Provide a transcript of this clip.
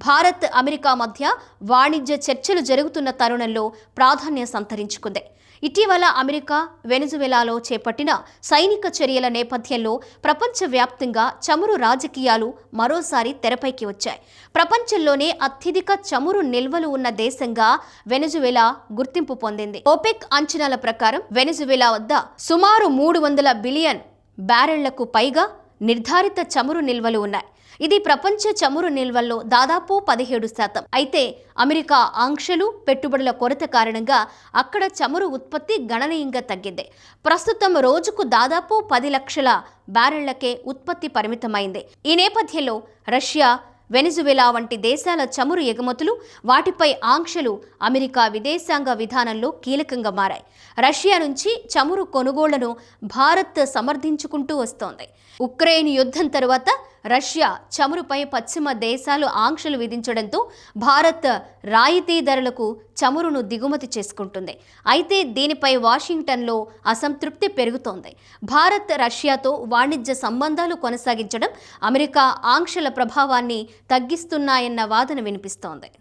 Bharat America మధ్య వాణిజ్య చర్చలు జరుగుతున్న తరుణంలో ప్రాధాన్యం సంతరించుకుంది. ఇటీవల అమెరికా వెనిజువెలాలో చేపట్టిన సైనిక చర్యల నేపథ్యంలో ప్రపంచవ్యాప్తంగా చమురు రాజకీయాలు మరోసారి తెరపైకి వచ్చాయి. ప్రపంచంలోనే అత్యధిక చమురు నిల్వలు ఉన్న దేశంగా వెనిజువెలా గుర్తింపు పొందింది. ఓపెక్ అంచనాల ప్రకారం వెనిజువెలా వద్ద సుమారు 300 బిలియన్ బ్యారెళ్లకు పైగా నిర్ధారిత చమురు నిల్వలు ఉన్నాయి. ఇది ప్రపంచ చమురు నిల్వల్లో దాదాపు 17%. అయితే అమెరికా ఆంక్షలు, పెట్టుబడుల కొరత కారణంగా అక్కడ చమురు ఉత్పత్తి గణనీయంగా తగ్గింది. ప్రస్తుతం రోజుకు దాదాపు 10 లక్షల బ్యారెళ్లకే ఉత్పత్తి పరిమితమైంది. ఈ నేపథ్యంలో రష్యా, వెనిజువెలా వంటి దేశాల చమురు ఎగుమతులు, వాటిపై ఆంక్షలు అమెరికా విదేశాంగ విధానంలో కీలకంగా మారాయి. రష్యా నుంచి చమురు కొనుగోళ్లను భారత్ సమర్థించుకుంటూ వస్తోంది. ఉక్రెయిన్ యుద్ధం తరువాత రష్యా చమురుపై పశ్చిమ దేశాలు ఆంక్షలు విధించడంతో భారత్ రాయితీ ధరలకు చమురును దిగుమతి చేసుకుంటుంది. అయితే దీనిపై వాషింగ్టన్లో అసంతృప్తి పెరుగుతోంది. భారత్ రష్యాతో వాణిజ్య సంబంధాలు కొనసాగించడం అమెరికా ఆంక్షల ప్రభావాన్ని తగ్గిస్తున్నాయన్న వాదన వినిపిస్తోంది.